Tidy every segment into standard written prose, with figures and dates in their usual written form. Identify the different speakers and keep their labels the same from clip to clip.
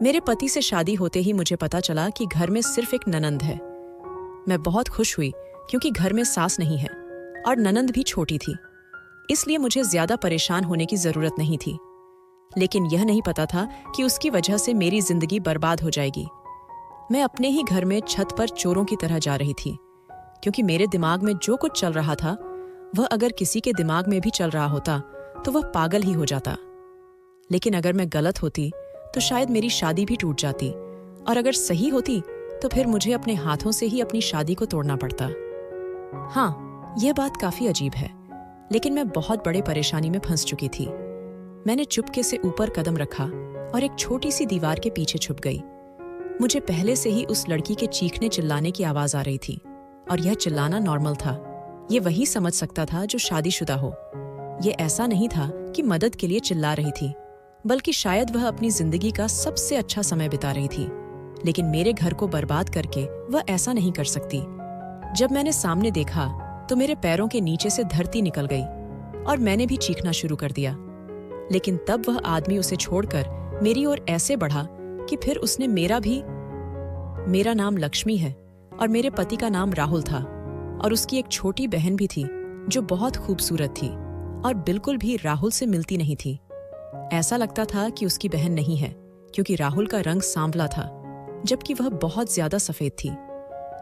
Speaker 1: मेरे पति से शादी होते ही मुझे पता चला कि घर में सिर्फ एक ननंद है। मैं बहुत खुश हुई क्योंकि घर में सास नहीं है और ननंद भी छोटी थी, इसलिए मुझे ज्यादा परेशान होने की जरूरत नहीं थी। लेकिन यह नहीं पता था कि उसकी वजह से मेरी जिंदगी बर्बाद हो जाएगी। मैं अपने ही घर में छत पर चोरों की तरह जा रही थी, क्योंकि मेरे दिमाग में जो कुछ चल रहा था वह अगर किसी के दिमाग में भी चल रहा होता तो वह पागल ही हो जाता। लेकिन अगर मैं गलत होती तो शायद मेरी शादी भी टूट जाती, और अगर सही होती तो फिर मुझे अपने हाथों से ही अपनी शादी को तोड़ना पड़ता। हाँ, यह बात काफी अजीब है, लेकिन मैं बहुत बड़े परेशानी में फंस चुकी थी। मैंने चुपके से ऊपर कदम रखा और एक छोटी सी दीवार के पीछे छुप गई। मुझे पहले से ही उस लड़की के चीखने चिल्लाने की आवाज आ रही थी, और यह चिल्लाना नॉर्मल था। ये वही समझ सकता था जो शादीशुदा हो। ये ऐसा नहीं था कि मदद के लिए चिल्ला रही थी, बल्कि शायद वह अपनी जिंदगी का सबसे अच्छा समय बिता रही थी। लेकिन मेरे घर को बर्बाद करके वह ऐसा नहीं कर सकती। जब मैंने सामने देखा तो मेरे पैरों के नीचे से धरती निकल गई और मैंने भी चीखना शुरू कर दिया। लेकिन तब वह आदमी उसे छोड़कर मेरी ओर ऐसे बढ़ा कि फिर उसने मेरा नाम लक्ष्मी है और मेरे पति का नाम राहुल था, और उसकी एक छोटी बहन भी थी जो बहुत खूबसूरत थी और बिल्कुल भी राहुल से मिलती नहीं थी। ऐसा लगता था कि उसकी बहन नहीं है, क्योंकि राहुल का रंग सांवला था जबकि वह बहुत ज्यादा सफेद थी।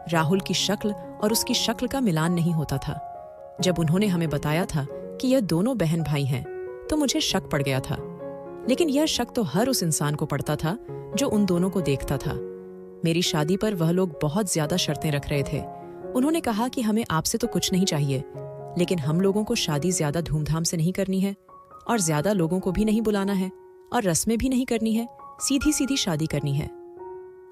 Speaker 1: राहुल की शक्ल और उसकी शक्ल का मिलान नहीं होता था। जब उन्होंने हमें बताया था कि यह दोनों बहन भाई हैं तो मुझे शक पड़ गया था। लेकिन यह शक तो हर उस इंसान को पड़ता था जो उन दोनों को देखता था। मेरी शादी पर वह लोग बहुत ज्यादा शर्तें रख रहे थे। उन्होंने कहा कि हमें आपसे तो कुछ नहीं चाहिए, लेकिन हम लोगों को शादी ज्यादा धूमधाम से नहीं करनी है और ज्यादा लोगों को भी नहीं बुलाना है और रस्में भी नहीं करनी है, सीधी सीधी शादी करनी है।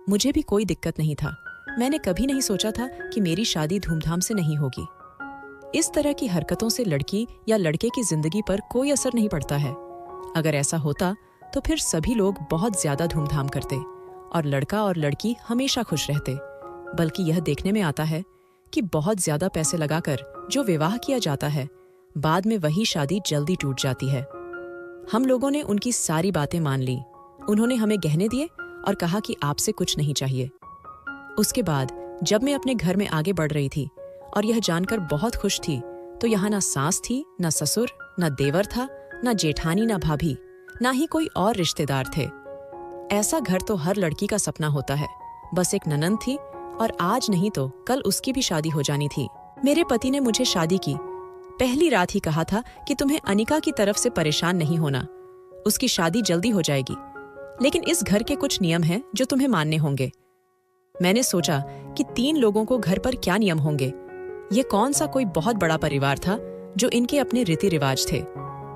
Speaker 1: मुझे भी कोई दिक्कत नहीं था। मैंने कभी नहीं सोचा था कि मेरी शादी धूमधाम से नहीं होगी। इस तरह की हरकतों से लड़की या लड़के की जिंदगी पर कोई असर नहीं पड़ता है। अगर ऐसा होता तो फिर सभी लोग बहुत ज्यादा धूमधाम करते और लड़का और लड़की हमेशा खुश रहते। बल्कि यह देखने में आता है कि बहुत ज्यादा पैसे लगाकर जो विवाह किया जाता है, बाद में वही शादी जल्दी टूट जाती है। हम लोगों ने उनकी सारी बातें मान ली। उन्होंने हमें गहने दिए और कहा कि आपसे कुछ नहीं चाहिए। उसके बाद जब मैं अपने घर में आगे बढ़ रही थी और यह जानकर बहुत खुश थी, तो यहाँ ना सास थी, ना ससुर, ना देवर था, ना जेठानी, ना भाभी, ना ही कोई और रिश्तेदार थे। ऐसा घर तो हर लड़की का सपना होता है। बस एक ननंद थी और आज नहीं तो कल उसकी भी शादी हो जानी थी। मेरे पति ने मुझे शादी की पहली रात ही कहा था कि तुम्हें अनिका की तरफ से परेशान नहीं होना, उसकी शादी जल्दी हो जाएगी, लेकिन इस घर के कुछ नियम हैं जो तुम्हें मानने होंगे। मैंने सोचा कि 3 लोगों को घर पर क्या नियम होंगे। ये कौन सा कोई बहुत बड़ा परिवार था जो इनके अपने रीति रिवाज थे।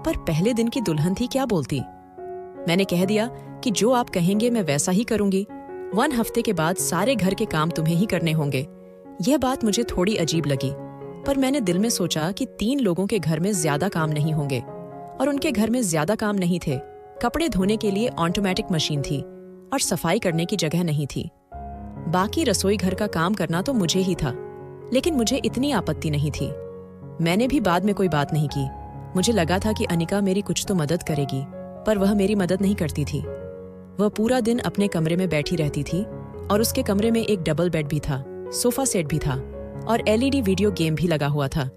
Speaker 1: पर पहले दिन की दुल्हन थी, क्या बोलती। मैंने कह दिया कि जो आप कहेंगे मैं वैसा ही करूंगी। 1 हफ्ते के बाद सारे घर के काम तुम्हें ही करने होंगे। यह बात मुझे थोड़ी अजीब लगी, पर मैंने दिल में सोचा कि 3 लोगों के घर में ज्यादा काम नहीं होंगे, और उनके घर में ज्यादा काम नहीं थे। कपड़े धोने के लिए ऑटोमेटिक मशीन थी और सफाई करने की जगह नहीं थी। बाकी रसोई घर का काम करना तो मुझे ही था, लेकिन मुझे इतनी आपत्ति नहीं थी। मैंने भी बाद में कोई बात नहीं की। मुझे लगा था कि अनिका मेरी कुछ तो मदद करेगी, पर वह मेरी मदद नहीं करती थी। वह पूरा दिन अपने कमरे में बैठी रहती थी, और उसके कमरे में एक डबल बेड भी था, सोफा सेट भी था और एलईडी वीडियो गेम भी लगा हुआ था।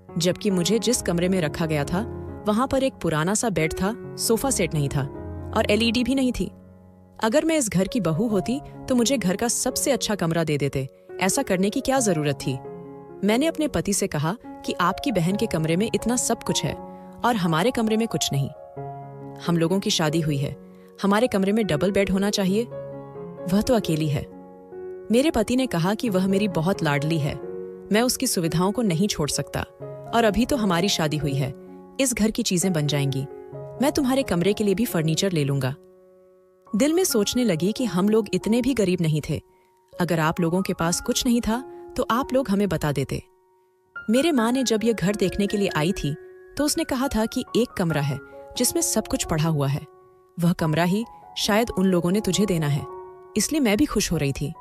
Speaker 1: जबकि मुझे जिस कमरे में रखा गया था वहां पर एक पुराना सा बेड था, सोफा सेट नहीं था और एलईडी भी नहीं थी। अगर मैं इस घर की बहू होती तो मुझे घर का सबसे अच्छा कमरा दे देते। ऐसा करने की क्या जरूरत थी। मैंने अपने पति से कहा कि आपकी बहन के कमरे में इतना सब कुछ है और हमारे कमरे में कुछ नहीं। हम लोगों की शादी हुई है, हमारे कमरे में डबल बेड होना चाहिए। वह तो अकेली है। मेरे पति ने कहा कि वह मेरी बहुत लाडली है, मैं उसकी सुविधाओं को नहीं छोड़ सकता, और अभी तो हमारी शादी हुई है, इस घर की चीजें बन जाएंगी। मैं तुम्हारे कमरे के लिए भी फर्नीचर ले लूंगा। दिल में सोचने लगी कि हम लोग इतने भी गरीब नहीं थे। अगर आप लोगों के पास कुछ नहीं था तो आप लोग हमें बता देते। मेरे माँ ने जब यह घर देखने के लिए आई थी तो उसने कहा था कि एक कमरा है जिसमें सब कुछ पड़ा हुआ है। वह कमरा ही शायद उन लोगों ने तुझे देना है, इसलिए मैं भी खुश हो रही थी।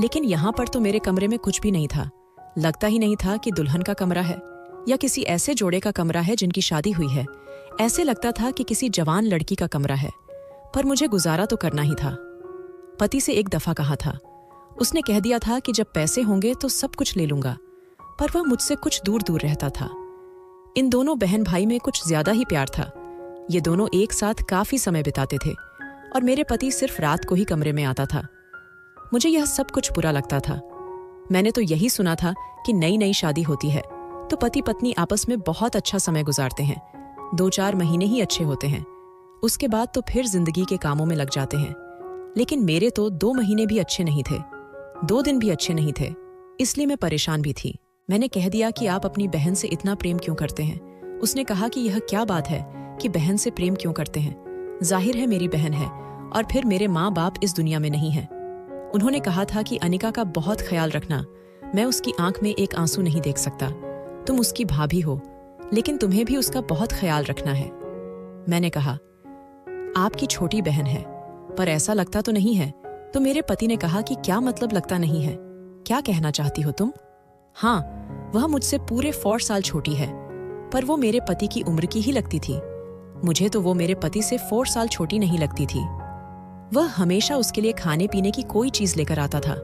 Speaker 1: लेकिन यहाँ पर तो मेरे कमरे में कुछ भी नहीं था। लगता ही नहीं था कि दुल्हन का कमरा है या किसी ऐसे जोड़े का कमरा है जिनकी शादी हुई है। ऐसे लगता था कि किसी जवान लड़की का कमरा है। पर मुझे गुजारा तो करना ही था। पति से एक दफा कहा था। उसने कह दिया था कि जब पैसे होंगे तो सब कुछ ले लूंगा, पर वह मुझसे कुछ दूर दूर रहता था। इन दोनों बहन भाई में कुछ ज्यादा ही प्यार था। ये दोनों एक साथ काफी समय बिताते थे और मेरे पति सिर्फ रात को ही कमरे में आता था। मुझे यह सब कुछ बुरा लगता था। मैंने तो यही सुना था कि नई नई शादी होती है तो पति पत्नी आपस में बहुत अच्छा समय गुजारते हैं। 2-4 महीने ही अच्छे होते हैं, उसके बाद तो फिर जिंदगी के कामों में लग जाते हैं। लेकिन मेरे तो 2 महीने भी अच्छे नहीं थे, 2 दिन भी अच्छे नहीं थे। इसलिए मैं परेशान भी थी। मैंने कह दिया कि आप अपनी बहन से इतना प्रेम क्यों करते हैं। उसने कहा कि यह क्या बात है कि बहन से प्रेम क्यों करते हैं, जाहिर है मेरी बहन है और फिर मेरे माँ बाप इस दुनिया में नहीं हैं। उन्होंने कहा था कि अनिका का बहुत ख्याल रखना, मैं उसकी आंख में एक आंसू नहीं देख सकता। तुम उसकी भाभी हो, लेकिन तुम्हें भी उसका बहुत ख्याल रखना है। मैंने कहा, आपकी छोटी बहन है, पर ऐसा लगता तो नहीं है। तो मेरे पति ने कहा कि क्या मतलब लगता नहीं है, क्या कहना चाहती हो तुम? हाँ, वह मुझसे पूरे 4 साल छोटी है, पर वो मेरे पति की उम्र की ही लगती थी। मुझे तो वो मेरे पति से 4 साल छोटी नहीं लगती थी। वह हमेशा उसके लिए खाने पीने की कोई चीज लेकर आता था।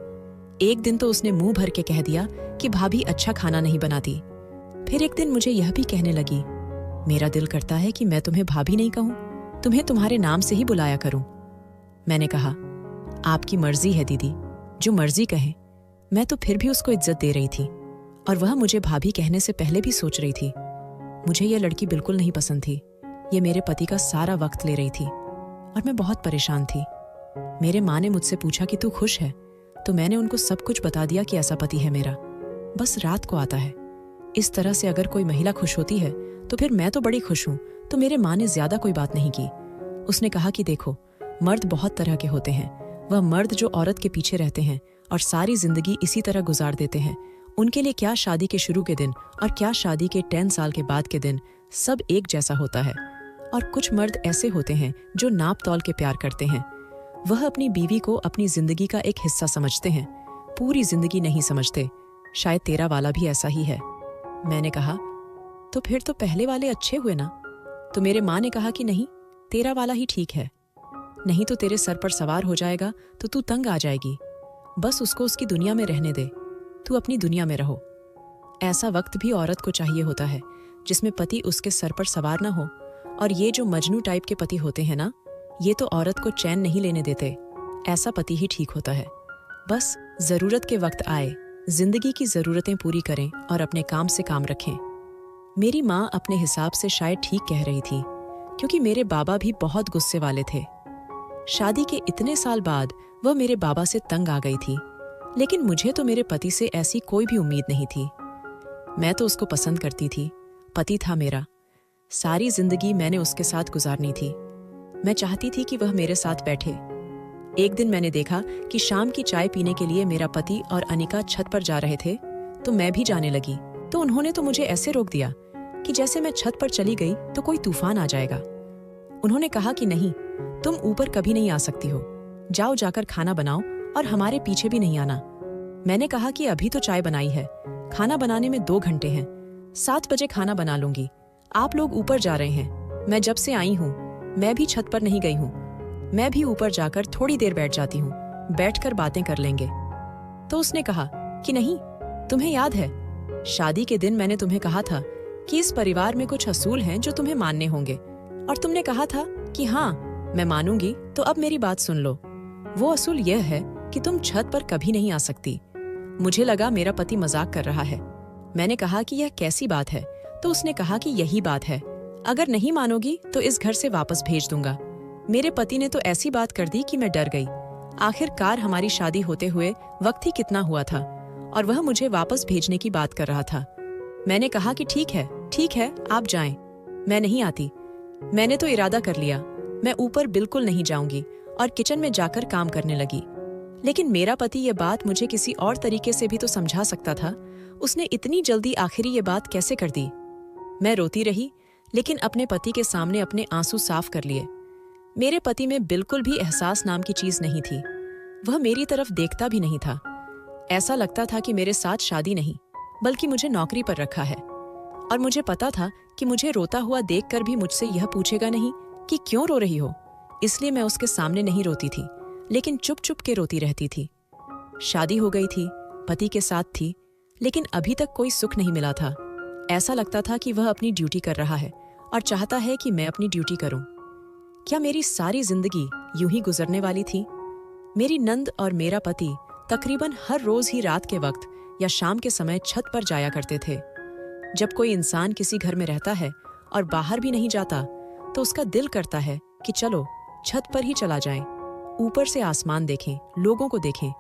Speaker 1: एक दिन तो उसने मुंह भर के कह दिया कि भाभी अच्छा खाना नहीं बनाती। फिर एक दिन मुझे यह भी कहने लगी, मेरा दिल करता है कि मैं तुम्हें भाभी नहीं कहूं, तुम्हें तुम्हारे नाम से ही बुलाया करूं। मैंने कहा, आपकी मर्जी है दीदी, जो मर्जी कहे। मैं तो फिर भी उसको इज्जत दे रही थी और वह मुझे भाभी कहने से पहले भी सोच रही थी। मुझे यह लड़की बिल्कुल नहीं पसंद थी। ये मेरे पति का सारा वक्त ले रही थी और मैं बहुत परेशान थी। मेरे माँ ने मुझसे पूछा कि तू खुश है, तो मैंने उनको सब कुछ बता दिया कि ऐसा पति है मेरा, बस रात को आता है। इस तरह से अगर कोई महिला खुश होती है तो फिर मैं तो बड़ी खुश हूं। तो मेरे माँ ने ज्यादा कोई बात नहीं की। उसने कहा कि देखो, मर्द बहुत तरह के होते हैं। वह मर्द जो औरत के पीछे रहते हैं और सारी जिंदगी इसी तरह गुजार देते हैं, उनके लिए क्या शादी के शुरू के दिन और क्या शादी के 10 साल के बाद के दिन सब एक जैसा होता है। और कुछ मर्द ऐसे होते हैं जो नाप तौल के प्यार करते हैं। वह अपनी बीवी को अपनी जिंदगी का एक हिस्सा समझते हैं, पूरी जिंदगी नहीं समझते। शायद तेरा वाला भी ऐसा ही है। मैंने कहा, तो फिर तो पहले वाले अच्छे हुए ना? तो मेरे माँ ने कहा कि नहीं, तेरा वाला ही ठीक है। नहीं तो तेरे सर पर सवार हो जाएगा तो तू तंग आ जाएगी। बस उसको उसकी दुनिया में रहने दे, तू अपनी दुनिया में रहो। ऐसा वक्त भी औरत को चाहिए होता है जिसमें पति उसके सर पर सवार ना हो। और ये जो मजनू टाइप के पति होते हैं ना, ये तो औरत को चैन नहीं लेने देते। ऐसा पति ही ठीक होता है। बस जरूरत के वक्त आए, जिंदगी की जरूरतें पूरी करें और अपने काम से काम रखें। मेरी माँ अपने हिसाब से शायद ठीक कह रही थी, क्योंकि मेरे बाबा भी बहुत गुस्से वाले थे। शादी के इतने साल बाद वह मेरे बाबा से तंग आ गई थी, लेकिन मुझे तो मेरे पति से ऐसी कोई भी उम्मीद नहीं थी। मैं तो उसको पसंद करती थी, पति था मेरा। सारी जिंदगी मैंने उसके साथ गुजारनी थी। मैं चाहती थी कि वह मेरे साथ बैठे। एक दिन मैंने देखा कि शाम की चाय पीने के लिए मेरा पति और अनिका छत पर जा रहे थे, तो मैं भी जाने लगी। तो उन्होंने तो मुझे ऐसे रोक दिया कि जैसे मैं छत पर चली गई तो कोई तूफान आ जाएगा। उन्होंने कहा कि नहीं, तुम ऊपर कभी नहीं आ सकती हो, जाओ जाकर खाना बनाओ और हमारे पीछे भी नहीं आना। मैंने कहा कि अभी तो चाय बनाई है, खाना बनाने में 2 घंटे हैं, 7 बजे खाना बना लूंगी। आप लोग ऊपर जा रहे हैं, मैं जब से आई हूँ मैं भी छत पर नहीं गई हूँ। मैं भी ऊपर जाकर थोड़ी देर बैठ जाती हूँ, बैठकर बातें कर लेंगे। तो उसने कहा कि नहीं, तुम्हें याद है शादी के दिन मैंने तुम्हें कहा था कि इस परिवार में कुछ असूल हैं जो तुम्हें मानने होंगे, और तुमने कहा था कि हाँ मैं मानूंगी। तो अब मेरी बात सुन लो। वो असूल यह है कि तुम छत पर कभी नहीं आ सकती। मुझे लगा मेरा पति मजाक कर रहा है। मैंने कहा कि यह कैसी बात है? तो उसने कहा कि यही बात है, अगर नहीं मानोगी तो इस घर से वापस भेज दूंगा। मेरे पति ने तो ऐसी बात कर दी कि मैं डर गई। आखिरकार हमारी शादी होते हुए वक्त ही कितना हुआ था और वह मुझे वापस भेजने की बात कर रहा था। मैंने कहा कि ठीक है, आप जाएं, मैं नहीं आती। मैंने तो इरादा कर लिया, मैं ऊपर बिल्कुल नहीं जाऊंगी और किचन में जाकर काम करने लगी। लेकिन मेरा पति ये बात मुझे किसी और तरीके से भी तो समझा सकता था। उसने इतनी जल्दी आखिरी ये बात कैसे कर दी? मैं रोती रही, लेकिन अपने पति के सामने अपने आंसू साफ कर लिए। मेरे पति में बिल्कुल भी एहसास नाम की चीज नहीं थी। वह मेरी तरफ देखता भी नहीं था। ऐसा लगता था कि मेरे साथ शादी नहीं, बल्कि मुझे नौकरी पर रखा है। और मुझे पता था कि मुझे रोता हुआ देखकर भी मुझसे यह पूछेगा नहीं कि क्यों रो रही हो। इसलिए मैं उसके सामने नहीं रोती थी, लेकिन चुप चुप के रोती रहती थी। शादी हो गई थी, पति के साथ थी, लेकिन अभी तक कोई सुख नहीं मिला था। ऐसा लगता था कि वह अपनी ड्यूटी कर रहा है और चाहता है कि मैं अपनी ड्यूटी करूं। क्या मेरी सारी जिंदगी यूं ही गुजरने वाली थी? मेरी नंद और मेरा पति तकरीबन हर रोज ही रात के वक्त या शाम के समय छत पर जाया करते थे। जब कोई इंसान किसी घर में रहता है और बाहर भी नहीं जाता तो उसका दिल करता है कि चलो छत पर ही चला जाएं, ऊपर से आसमान देखें, लोगों को देखें।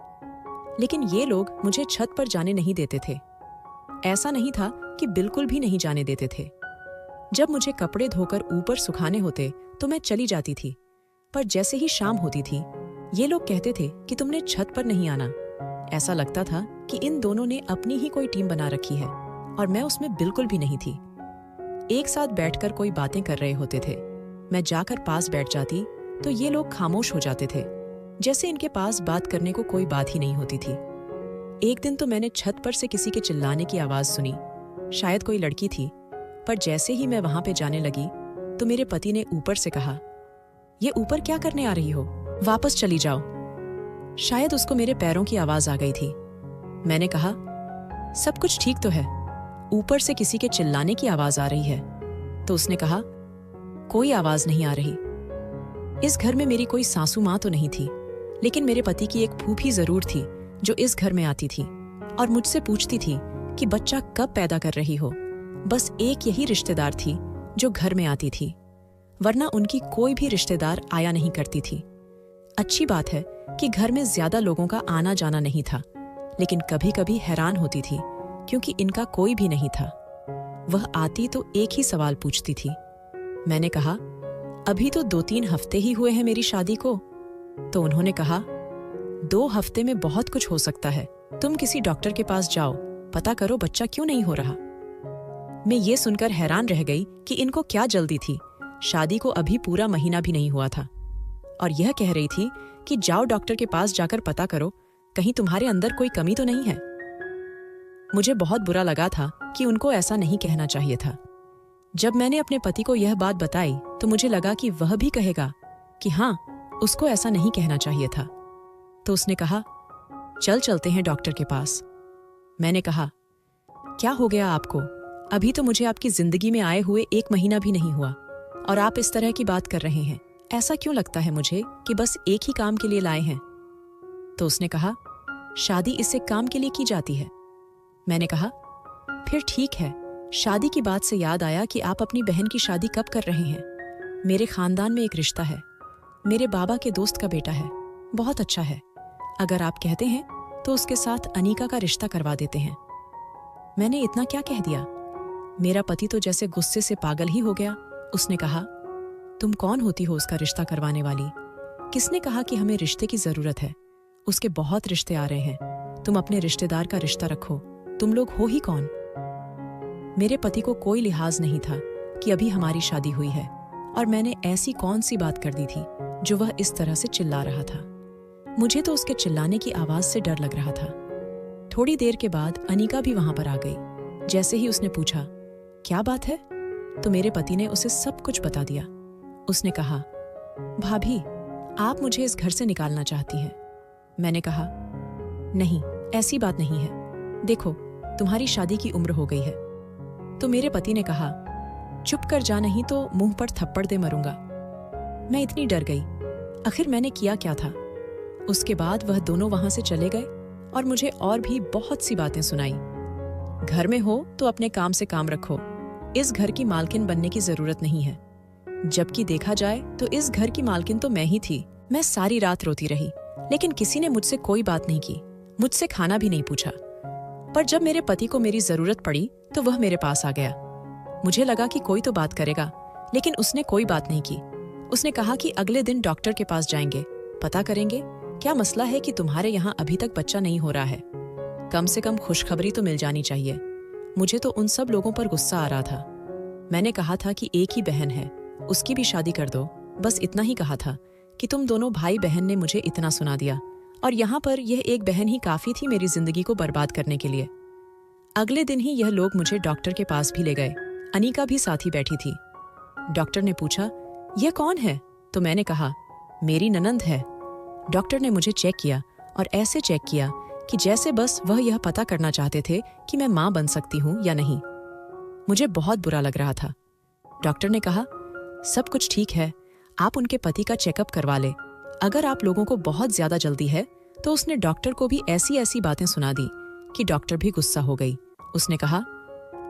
Speaker 1: लेकिन ये लोग मुझे छत पर जाने नहीं देते थे। ऐसा नहीं था कि बिल्कुल भी नहीं जाने देते थे। जब मुझे कपड़े धोकर ऊपर सुखाने होते तो मैं चली जाती थी, पर जैसे ही शाम होती थी ये लोग कहते थे कि तुमने छत पर नहीं आना। ऐसा लगता था कि इन दोनों ने अपनी ही कोई टीम बना रखी है और मैं उसमें बिल्कुल भी नहीं थी। एक साथ बैठकर कोई बातें कर रहे होते थे, मैं जाकर पास बैठ जाती तो ये लोग खामोश हो जाते थे, जैसे इनके पास बात करने को कोई बात ही नहीं होती थी। एक दिन तो मैंने छत पर से किसी के चिल्लाने की आवाज सुनी। शायद कोई लड़की थी, पर जैसे ही मैं वहां पे जाने लगी तो मेरे पति ने ऊपर से कहा, ये ऊपर क्या करने आ रही हो? वापस चली जाओ। शायद उसको मेरे पैरों की आवाज आ गई थी। मैंने कहा, सब कुछ ठीक तो है, ऊपर से किसी के चिल्लाने की आवाज आ रही है। तो उसने कहा, कोई आवाज नहीं आ रही। इस घर में मेरी कोई सासू माँ तो नहीं थी, लेकिन मेरे पति की एक फूफी जरूर थी जो इस घर में आती थी और मुझसे पूछती थी कि बच्चा कब पैदा कर रही हो। बस एक यही रिश्तेदार थी जो घर में आती थी, वरना उनकी कोई भी रिश्तेदार आया नहीं करती थी। अच्छी बात है कि घर में ज्यादा लोगों का आना जाना नहीं था, लेकिन कभी कभी हैरान होती थी क्योंकि इनका कोई भी नहीं था। वह आती तो एक ही सवाल पूछती थी। मैंने कहा, अभी तो 2-3 हफ्ते ही हुए हैं मेरी शादी को। तो उन्होंने कहा, 2 हफ्ते में बहुत कुछ हो सकता है, तुम किसी डॉक्टर के पास जाओ, पता करो बच्चा क्यों नहीं हो रहा। मैं ये सुनकर हैरान रह गई कि इनको क्या जल्दी थी। शादी को अभी पूरा महीना भी नहीं हुआ था और यह कह रही थी कि जाओ डॉक्टर के पास जाकर पता करो, कहीं तुम्हारे अंदर कोई कमी तो नहीं है। मुझे बहुत बुरा लगा था कि उनको ऐसा नहीं कहना चाहिए था। जब मैंने अपने पति को यह बात बताई तो मुझे लगा कि वह भी कहेगा कि हाँ, उसको ऐसा नहीं कहना चाहिए था। तो उसने कहा, चलते हैं डॉक्टर के पास। मैंने कहा, क्या हो गया आपको? अभी तो मुझे आपकी जिंदगी में आए हुए 1 महीना भी नहीं हुआ और आप इस तरह की बात कर रहे हैं। ऐसा क्यों लगता है मुझे कि बस एक ही काम के लिए लाए हैं? तो उसने कहा, शादी इससे काम के लिए की जाती है। मैंने कहा, फिर ठीक है। शादी की बात से याद आया कि आप अपनी बहन की शादी कब कर रहे हैं? मेरे खानदान में एक रिश्ता है, मेरे बाबा के दोस्त का बेटा है, बहुत अच्छा है। अगर आप कहते हैं तो उसके साथ अनीका का रिश्ता करवा देते हैं। मैंने इतना क्या कह दिया? मेरा पति तो जैसे गुस्से से पागल ही हो गया। उसने कहा, तुम कौन होती हो उसका रिश्ता करवाने वाली? किसने कहा कि हमें रिश्ते की जरूरत है? उसके बहुत रिश्ते आ रहे हैं, तुम अपने रिश्तेदार का रिश्ता रखो। तुम लोग हो ही कौन? मेरे पति को कोई लिहाज नहीं था कि अभी हमारी शादी हुई है और मैंने ऐसी कौन सी बात कर दी थी जो वह इस तरह से चिल्ला रहा था। मुझे तो उसके चिल्लाने की आवाज से डर लग रहा था। थोड़ी देर के बाद अनीका भी वहां पर आ गई। जैसे ही उसने पूछा, क्या बात है? तो मेरे पति ने उसे सब कुछ बता दिया। उसने कहा, भाभी, आप मुझे इस घर से निकालना चाहती हैं। मैंने कहा, नहीं, ऐसी बात नहीं है। देखो, तुम्हारी शादी की उम्र हो गई है। तो मेरे पति ने कहा, चुप कर जा, नहीं तो मुंह पर थप्पड़ दे मरूंगा। मैं इतनी डर गई। आखिर मैंने किया क्या था? उसके बाद वह दोनों वहां से चले गए और मुझे और भी बहुत सी बातें सुनाई। घर में हो तो अपने काम से काम रखो, इस घर की मालकिन बनने की जरूरत नहीं है। जबकि देखा जाए तो इस घर की मालकिन तो मैं ही थी। मैं सारी रात रोती रही, लेकिन किसी ने मुझसे कोई बात नहीं की, मुझसे खाना भी नहीं पूछा। पर जब मेरे पति को मेरी जरूरत पड़ी तो वह मेरे पास आ गया। मुझे लगा कि कोई तो बात करेगा, लेकिन उसने कोई बात नहीं की। उसने कहा कि अगले दिन डॉक्टर के पास जाएंगे, पता करेंगे क्या मसला है कि तुम्हारे यहाँ अभी तक बच्चा नहीं हो रहा है। कम से कम खुशखबरी तो मिल जानी चाहिए। मुझे तो उन सब लोगों पर गुस्सा आ रहा था। मैंने कहा था कि एक ही बहन है, उसकी भी शादी कर दो। बस इतना ही कहा था कि तुम दोनों भाई बहन ने मुझे इतना सुना दिया और यहाँ पर यह एक बहन ही काफी थी मेरी जिंदगी को बर्बाद करने के लिए। अगले दिन ही यह लोग मुझे डॉक्टर के पास भी ले गए। अनीका भी साथ ही बैठी थी। डॉक्टर ने पूछा, यह कौन है? तो मैंने कहा, मेरी ननंद है। डॉक्टर ने मुझे चेक किया और ऐसे चेक किया कि जैसे बस वह यह पता करना चाहते थे कि मैं मां बन सकती हूं या नहीं। मुझे बहुत बुरा लग रहा था। डॉक्टर ने कहा, सब कुछ ठीक है, आप उनके पति का चेकअप करवा ले। अगर आप लोगों को बहुत ज्यादा जल्दी है तो उसने डॉक्टर को भी ऐसी ऐसी बातें सुना दी कि डॉक्टर भी गुस्सा हो गई। उसने कहा,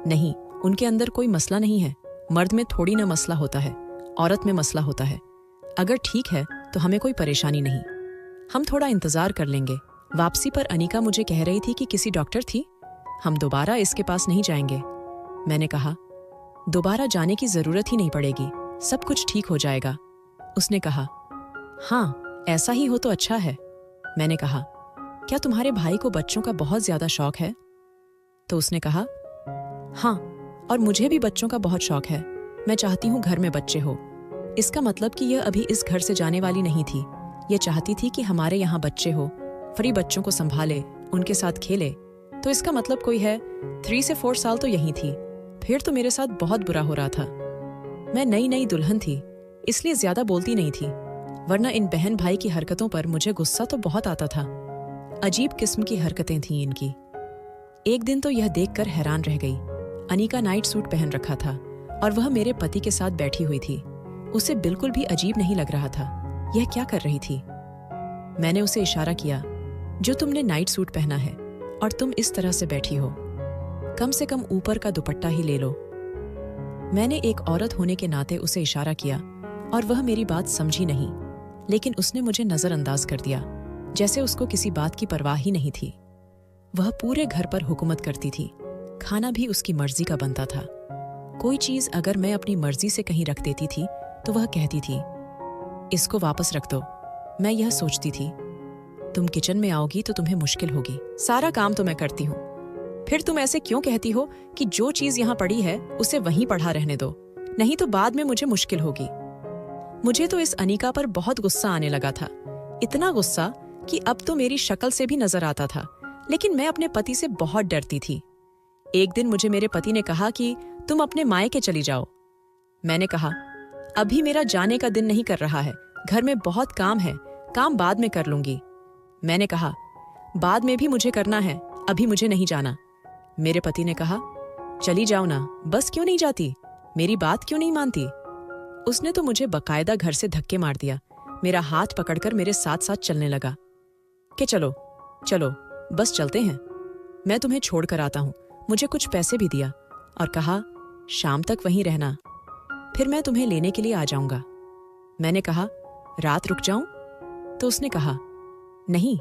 Speaker 1: नहीं, उनके अंदर कोई मसला नहीं है। मर्द में थोड़ी ना मसला होता है, औरत में मसला होता है। अगर ठीक है तो हमें कोई परेशानी नहीं, हम थोड़ा इंतजार कर लेंगे। वापसी पर अनीका मुझे कह रही थी कि किसी डॉक्टर थी, हम दोबारा इसके पास नहीं जाएंगे। मैंने कहा, दोबारा जाने की जरूरत ही नहीं पड़ेगी, सब कुछ ठीक हो जाएगा। उसने कहा, हाँ, ऐसा ही हो तो अच्छा है। मैंने कहा, क्या तुम्हारे भाई को बच्चों का बहुत ज्यादा शौक है? तो उसने कहा, हाँ, और मुझे भी बच्चों का बहुत शौक है। मैं चाहती हूँ घर में बच्चे हो। इसका मतलब कि यह अभी इस घर से जाने वाली नहीं थी। यह चाहती थी कि हमारे यहाँ बच्चे हो, फ्री बच्चों को संभाले, उनके साथ खेले। तो इसका मतलब कोई है 3 से 4 साल तो यही थी। फिर तो मेरे साथ बहुत बुरा हो रहा था। मैं नई नई दुल्हन थी, इसलिए ज्यादा बोलती नहीं थी, वरना इन बहन भाई की हरकतों पर मुझे गुस्सा तो बहुत आता था। अजीब किस्म की हरकतें थीं इनकी। एक दिन तो यह देखकर हैरान रह गई। अनीका नाइट सूट पहन रखा था और वह मेरे पति के साथ बैठी हुई थी। उसे बिल्कुल भी अजीब नहीं लग रहा था। यह क्या कर रही थी? मैंने उसे इशारा किया, जो तुमने नाइट सूट पहना है और तुम इस तरह से बैठी हो, कम से कम ऊपर का दुपट्टा ही ले लो। मैंने एक औरत होने के नाते उसे इशारा किया और वह मेरी बात समझी नहीं, लेकिन उसने मुझे नजरअंदाज कर दिया, जैसे उसको किसी बात की परवाह ही नहीं थी। वह पूरे घर पर हुकूमत करती थी, खाना भी उसकी मर्जी का बनता था। कोई चीज अगर मैं अपनी मर्जी से कहीं रख देती थी तो वह कहती थी, इसको वापस रख दो। मैं यह सोचती थी, तुम किचन में आओगी तो तुम्हें मुश्किल होगी, सारा काम तो मैं करती हूँ। फिर तुम ऐसे क्यों कहती हो कि जो चीज यहाँ पड़ी है उसे वहीं पड़ा रहने दो, नहीं तो बाद में मुझे मुश्किल होगी। मुझे तो इस अनीका पर बहुत गुस्सा आने लगा था, इतना गुस्सा कि अब तो मेरी शक्ल से भी नजर आता था। लेकिन मैं अपने पति से बहुत डरती थी। एक दिन मुझे मेरे पति ने कहा कि तुम अपने मायके चली जाओ। मैंने कहा, अभी मेरा जाने का दिन नहीं कर रहा है, घर में बहुत काम है, काम बाद में कर लूंगी। मैंने कहा, बाद में भी मुझे करना है, अभी मुझे नहीं जाना। मेरे पति ने कहा, चली जाओ ना, बस क्यों नहीं जाती, मेरी बात क्यों नहीं मानती? उसने तो मुझे बकायदा घर से धक्के मार दिया, मेरा हाथ पकड़कर मेरे साथ साथ चलने लगा कि चलो चलो बस चलते हैं, मैं तुम्हें छोड़कर आता हूं। मुझे कुछ पैसे भी दिया और कहा, शाम तक वहीं रहना, फिर मैं तुम्हें लेने के लिए आ जाऊंगा। मैंने कहा, रात रुक जाऊं? तो उसने कहा, नहीं,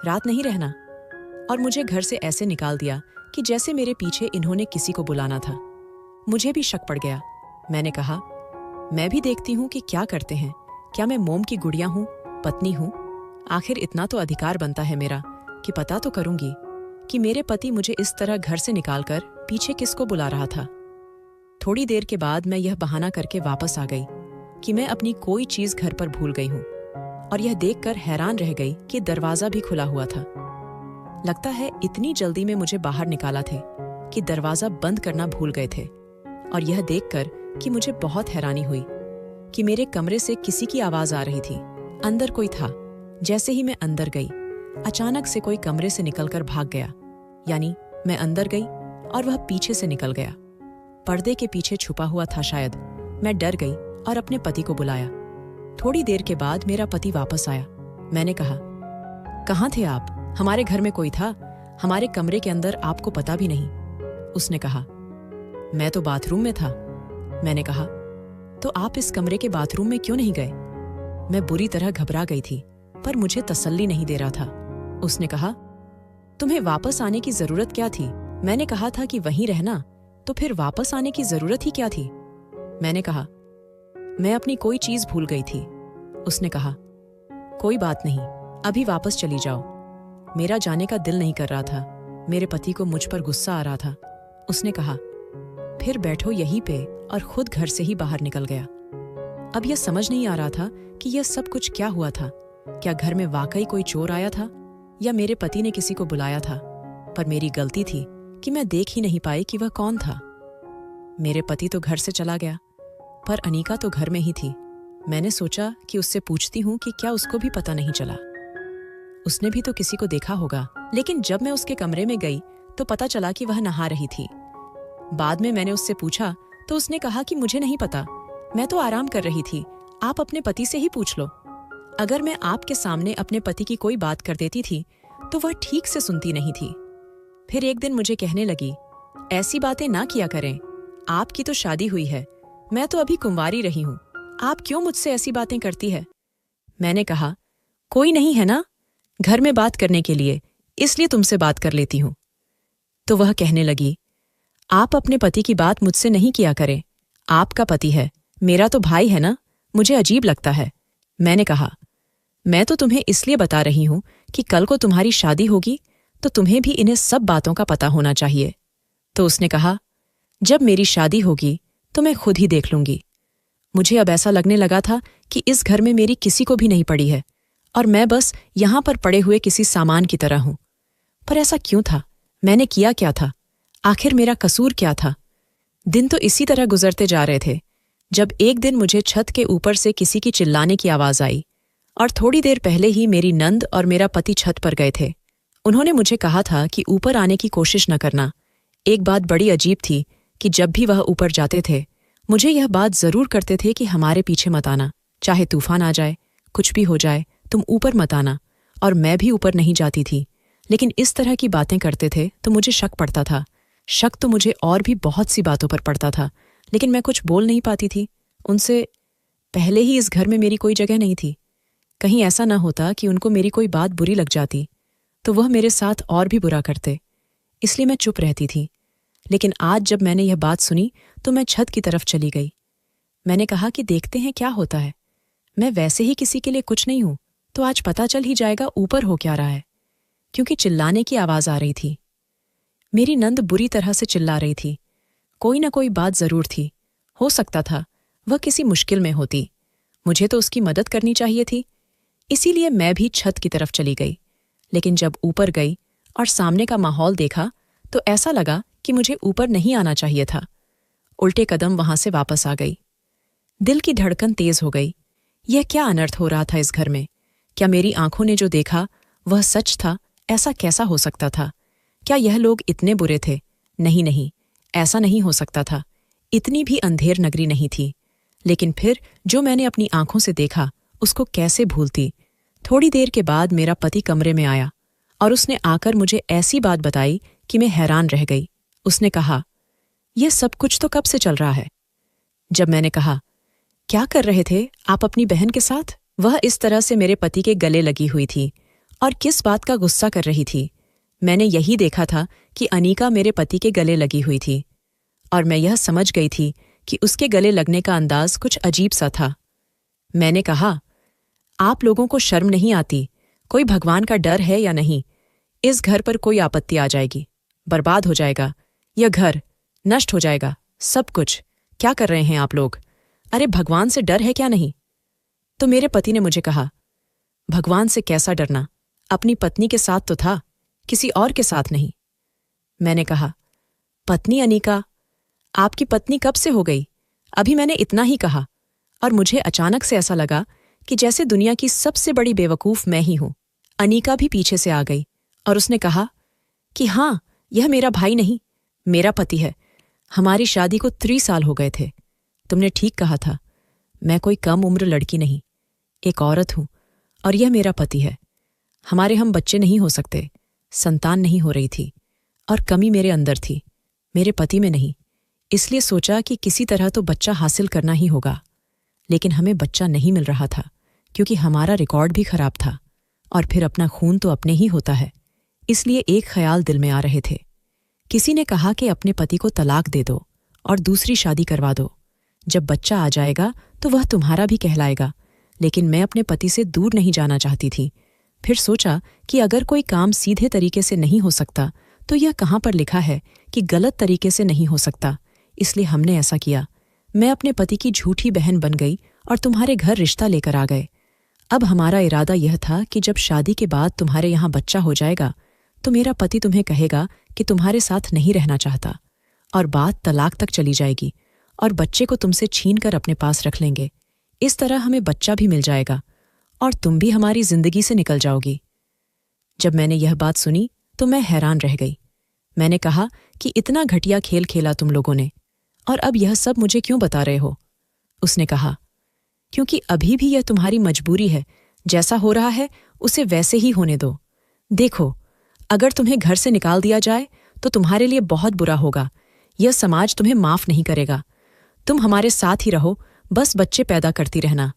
Speaker 1: रात नहीं रहना, और मुझे घर से ऐसे निकाल दिया कि जैसे मेरे पीछे इन्होंने किसी को बुलाना था। मुझे भी शक पड़ गया। मैंने कहा, मैं भी देखती हूं कि क्या करते हैं, क्या मैं मोम की गुड़िया हूं, पत्नी हूं? आखिर इतना तो अधिकार बनता है मेरा कि पता तो करूंगी कि मेरे पति मुझे इस तरह घर से निकालकर पीछे किसको बुला रहा था। थोड़ी देर के बाद मैं यह बहाना करके वापस आ गई कि मैं अपनी कोई चीज घर पर भूल गई हूं, और यह देखकर हैरान रह गई कि दरवाजा भी खुला हुआ था। लगता है इतनी जल्दी में मुझे बाहर निकाला थे कि दरवाजा बंद करना भूल गए थे। और यह देखकर कि मुझे बहुत हैरानी हुई कि मेरे कमरे से किसी की आवाज आ रही थी, अंदर कोई था। जैसे ही मैं अंदर गई, अचानक से कोई कमरे से निकलकर भाग गया, यानी मैं अंदर गई और वह पीछे से निकल गया, पर्दे के पीछे छुपा हुआ था शायद। मैं डर गई और अपने पति को बुलाया। थोड़ी देर के बाद मेरा पति वापस आया। मैंने कहा, कहाँ थे आप? हमारे घर में कोई था, हमारे कमरे के अंदर आपको पता भी नहीं। उसने कहा, मैं तो बाथरूम में था। मैंने कहा, तो आप इस कमरे के बाथरूम में क्यों नहीं गए? मैं बुरी तरह घबरा गई थी, पर मुझे तसल्ली नहीं दे रहा था। उसने कहा, तुम्हें वापस आने की जरूरत क्या थी? मैंने कहा था कि वहीं रहना, तो फिर वापस आने की जरूरत ही क्या थी? मैंने कहा, मैं अपनी कोई चीज भूल गई थी। उसने कहा, कोई बात नहीं, अभी वापस चली जाओ। मेरा जाने का दिल नहीं कर रहा था। मेरे पति को मुझ पर गुस्सा आ रहा था। उसने कहा, फिर बैठो यहीं पे, और खुद घर से ही बाहर निकल गया। अब यह समझ नहीं आ रहा था कि यह सब कुछ क्या हुआ था। क्या घर में वाकई कोई चोर आया था, या मेरे पति ने किसी को बुलाया था? पर मेरी गलती थी कि मैं देख ही नहीं पाई कि वह कौन था। मेरे पति तो घर से चला गया, पर अनीका तो घर में ही थी। मैंने सोचा कि उससे पूछती हूँ कि क्या उसको भी पता नहीं चला। उसने भी तो किसी को देखा होगा। लेकिन जब मैं उसके कमरे में गई तो पता चला कि वह नहा रही थी। बाद में मैंने उससे पूछा तो उसने कहा कि मुझे नहीं पता, मैं तो आराम कर रही थी, आप अपने पति से ही पूछ लो। अगर मैं आपके सामने अपने पति की कोई बात कर देती थी तो वह ठीक से सुनती नहीं थी। फिर एक दिन मुझे कहने लगी, ऐसी बातें ना किया करें, आपकी तो शादी हुई है, मैं तो अभी कुंवारी रही हूं, आप क्यों मुझसे ऐसी बातें करती है? मैंने कहा, कोई नहीं है ना घर में बात करने के लिए, इसलिए तुमसे बात कर लेती हूं। तो वह कहने लगी, आप अपने पति की बात मुझसे नहीं किया करें, आपका पति है, मेरा तो भाई है ना, मुझे अजीब लगता है। मैंने कहा, मैं तो तुम्हें इसलिए बता रही हूं कि कल को तुम्हारी शादी होगी तो तुम्हें भी इन्हें सब बातों का पता होना चाहिए। तो उसने कहा, जब मेरी शादी होगी तो मैं खुद ही देख लूंगी। मुझे अब ऐसा लगने लगा था कि इस घर में मेरी किसी को भी नहीं पड़ी है और मैं बस यहां पर पड़े हुए किसी सामान की तरह हूं। पर ऐसा क्यों था? मैंने किया क्या था? आखिर मेरा कसूर क्या था? दिन तो इसी तरह गुजरते जा रहे थे जब एक दिन मुझे छत के ऊपर से किसी की चिल्लाने की आवाज आई और थोड़ी देर पहले ही मेरी नंद और मेरा पति छत पर गए थे। उन्होंने मुझे कहा था कि ऊपर आने की कोशिश न करना। एक बात बड़ी अजीब थी कि जब भी वह ऊपर जाते थे मुझे यह बात जरूर करते थे कि हमारे पीछे मत आना, चाहे तूफान आ जाए, कुछ भी हो जाए, तुम ऊपर मत आना। और मैं भी ऊपर नहीं जाती थी, लेकिन इस तरह की बातें करते थे तो मुझे शक पड़ता था। शक तो मुझे और भी बहुत सी बातों पर पड़ता था, लेकिन मैं कुछ बोल नहीं पाती थी उनसे। पहले ही इस घर में मेरी कोई जगह नहीं थी। कहीं ऐसा ना होता कि उनको मेरी कोई बात बुरी लग जाती तो वह मेरे साथ और भी बुरा करते, इसलिए मैं चुप रहती थी। लेकिन आज जब मैंने यह बात सुनी तो मैं छत की तरफ चली गई। मैंने कहा कि देखते हैं क्या होता है, मैं वैसे ही किसी के लिए कुछ नहीं हूं, तो आज पता चल ही जाएगा ऊपर हो क्या रहा है। क्योंकि चिल्लाने की आवाज आ रही थी, मेरी नंद बुरी तरह से चिल्ला रही थी। कोई ना कोई बात जरूर थी, हो सकता था वह किसी मुश्किल में होती, मुझे तो उसकी मदद करनी चाहिए थी। इसीलिए मैं भी छत की तरफ चली गई। लेकिन जब ऊपर गई और सामने का माहौल देखा तो ऐसा लगा कि मुझे ऊपर नहीं आना चाहिए था। उल्टे कदम वहां से वापस आ गई। दिल की धड़कन तेज हो गई। यह क्या अनर्थ हो रहा था इस घर में? क्या मेरी आंखों ने जो देखा वह सच था? ऐसा कैसा हो सकता था? क्या यह लोग इतने बुरे थे? नहीं नहीं, ऐसा नहीं हो सकता था। इतनी भी अंधेर नगरी नहीं थी। लेकिन फिर जो मैंने अपनी आंखों से देखा उसको कैसे भूलती। थोड़ी देर के बाद मेरा पति कमरे में आया और उसने आकर मुझे ऐसी बात बताई कि मैं हैरान रह गई। उसने कहा, यह सब कुछ तो कब से चल रहा है? जब मैंने कहा, क्या कर रहे थे आप अपनी बहन के साथ? वह इस तरह से मेरे पति के गले लगी हुई थी और किस बात का गुस्सा कर रही थी। मैंने यही देखा था कि अनीका मेरे पति के गले लगी हुई थी और मैं यह समझ गई थी कि उसके गले लगने का अंदाज कुछ अजीब सा था। मैंने कहा, आप लोगों को शर्म नहीं आती? कोई भगवान का डर है या नहीं? इस घर पर कोई आपत्ति आ जाएगी, बर्बाद हो जाएगा, यह घर नष्ट हो जाएगा, सब कुछ। क्या कर रहे हैं आप लोग? अरे भगवान से डर है क्या नहीं? तो मेरे पति ने मुझे कहा, भगवान से कैसा डरना, अपनी पत्नी के साथ तो था, किसी और के साथ नहीं। मैंने कहा, पत्नी अनीका? आपकी पत्नी कब से हो गई? अभी मैंने इतना ही कहा और मुझे अचानक से ऐसा लगा कि जैसे दुनिया की सबसे बड़ी बेवकूफ मैं ही हूं। अनीका भी पीछे से आ गई और उसने कहा कि हाँ, यह मेरा भाई नहीं, मेरा पति है। हमारी शादी को 3 साल हो गए थे। तुमने ठीक कहा था, मैं कोई कम उम्र लड़की नहीं, एक औरत हूं और यह मेरा पति है। हमारे हम बच्चे नहीं हो सकते, संतान नहीं हो रही थी और कमी मेरे अंदर थी, मेरे पति में नहीं। इसलिए सोचा कि किसी तरह तो बच्चा हासिल करना ही होगा। लेकिन हमें बच्चा नहीं मिल रहा था क्योंकि हमारा रिकॉर्ड भी खराब था और फिर अपना खून तो अपने ही होता है। इसलिए एक ख्याल दिल में आ रहे थे। किसी ने कहा कि अपने पति को तलाक दे दो और दूसरी शादी करवा दो। जब बच्चा आ जाएगा तो वह तुम्हारा भी कहलाएगा। लेकिन मैं अपने पति से दूर नहीं जाना चाहती थी। फिर सोचा कि अगर कोई काम सीधे तरीके से नहीं हो सकता तो यह कहाँ पर लिखा है कि गलत तरीके से नहीं हो सकता। इसलिए हमने ऐसा किया। मैं अपने पति की झूठी बहन बन गई और तुम्हारे घर रिश्ता लेकर आ गए। अब हमारा इरादा यह था कि जब शादी के बाद तुम्हारे यहाँ बच्चा हो जाएगा तो मेरा पति तुम्हें कहेगा कि तुम्हारे साथ नहीं रहना चाहता और बात तलाक तक चली जाएगी और बच्चे को तुमसे छीन कर अपने पास रख लेंगे। इस तरह हमें बच्चा भी मिल जाएगा और तुम भी हमारी जिंदगी से निकल जाओगी। जब मैंने यह बात सुनी तो मैं हैरान रह गई। मैंने कहा कि इतना घटिया खेल खेला तुम लोगों ने, और अब यह सब मुझे क्यों बता रहे हो? उसने कहा, क्योंकि अभी भी यह तुम्हारी मजबूरी है। जैसा हो रहा है उसे वैसे ही होने दो। देखो, अगर तुम्हें घर से निकाल दिया जाए तो तुम्हारे लिए बहुत बुरा होगा। यह समाज तुम्हें माफ नहीं करेगा। तुम हमारे साथ ही रहो, बस बच्चे पैदा करती रहना।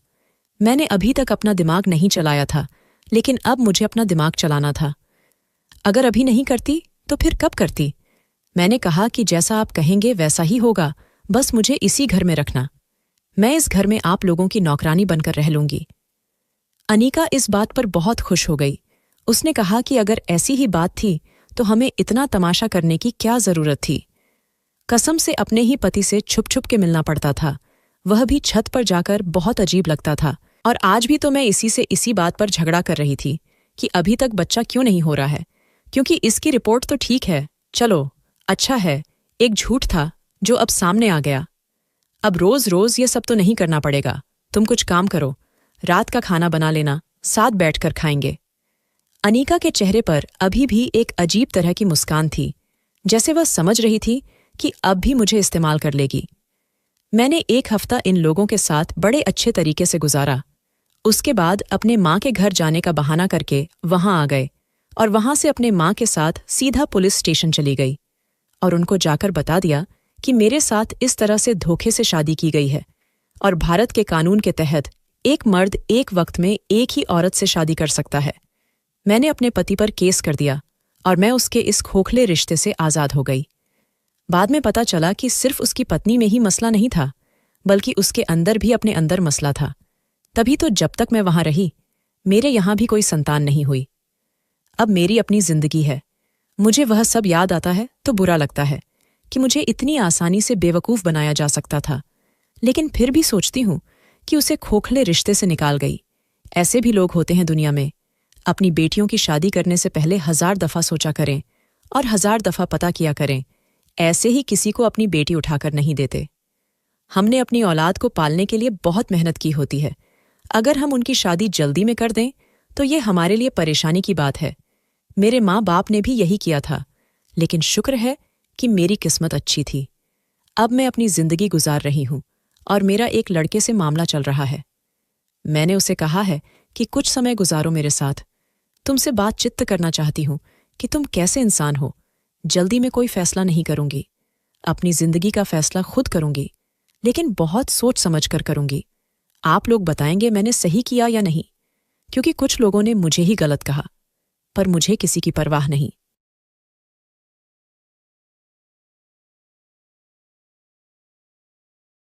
Speaker 1: मैंने अभी तक अपना दिमाग नहीं चलाया था, लेकिन अब मुझे अपना दिमाग चलाना था। अगर अभी नहीं करती तो फिर कब करती? मैंने कहा कि जैसा आप कहेंगे वैसा ही होगा, बस मुझे इसी घर में रखना। मैं इस घर में आप लोगों की नौकरानी बनकर रह लूंगी। अनीका इस बात पर बहुत खुश हो गई। उसने कहा कि अगर ऐसी ही बात थी तो हमें इतना तमाशा करने की क्या जरूरत थी। कसम से अपने ही पति से छुप छुप के मिलना पड़ता था, वह भी छत पर जाकर। बहुत अजीब लगता था। और आज भी तो मैं इसी बात पर झगड़ा कर रही थी कि अभी तक बच्चा क्यों नहीं हो रहा है, क्योंकि इसकी रिपोर्ट तो ठीक है। चलो, अच्छा है, एक झूठ था जो अब सामने आ गया। अब रोज रोज ये सब तो नहीं करना पड़ेगा। तुम कुछ काम करो, रात का खाना बना लेना, साथ बैठकर खाएंगे। अनीका के चेहरे पर अभी भी एक अजीब तरह की मुस्कान थी, जैसे वह समझ रही थी कि अब भी मुझे इस्तेमाल कर लेगी। मैंने एक हफ्ता इन लोगों के साथ बड़े अच्छे तरीके से गुजारा। उसके बाद अपने माँ के घर जाने का बहाना करके वहां आ गए और वहां से अपने माँ के साथ सीधा पुलिस स्टेशन चली गई और उनको जाकर बता दिया कि मेरे साथ इस तरह से धोखे से शादी की गई है और भारत के कानून के तहत एक मर्द एक वक्त में एक ही औरत से शादी कर सकता है। मैंने अपने पति पर केस कर दिया और मैं उसके इस खोखले रिश्ते से आज़ाद हो गई। बाद में पता चला कि सिर्फ उसकी पत्नी में ही मसला नहीं था, बल्कि उसके अंदर भी अपने अंदर मसला था। तभी तो जब तक मैं वहां रही, मेरे यहां भी कोई संतान नहीं हुई। अब मेरी अपनी जिंदगी है। मुझे वह सब याद आता है तो बुरा लगता है कि मुझे इतनी आसानी से बेवकूफ़ बनाया जा सकता था, लेकिन फिर भी सोचती हूं कि उसे खोखले रिश्ते से निकाल गई। ऐसे भी लोग होते हैं दुनिया में। अपनी बेटियों की शादी करने से पहले 1000 दफ़ा सोचा करें और 1000 दफ़ा पता किया करें। ऐसे ही किसी को अपनी बेटी उठाकर नहीं देते। हमने अपनी औलाद को पालने के लिए बहुत मेहनत की होती है। अगर हम उनकी शादी जल्दी में कर दें तो ये हमारे लिए परेशानी की बात है। मेरे माँ बाप ने भी यही किया था, लेकिन शुक्र है कि मेरी किस्मत अच्छी थी। अब मैं अपनी जिंदगी गुजार रही हूं और मेरा एक लड़के से मामला चल रहा है। मैंने उसे कहा है कि कुछ समय गुजारो मेरे साथ। तुमसे बातचीत करना चाहती हूं कि तुम कैसे इंसान हो। जल्दी में कोई फैसला नहीं करूंगी। अपनी जिंदगी का फैसला खुद करूंगी, लेकिन बहुत सोच समझ कर करूंगी। आप लोग बताएंगे मैंने सही किया या नहीं, क्योंकि कुछ लोगों ने मुझे ही गलत कहा, पर मुझे किसी की परवाह नहीं।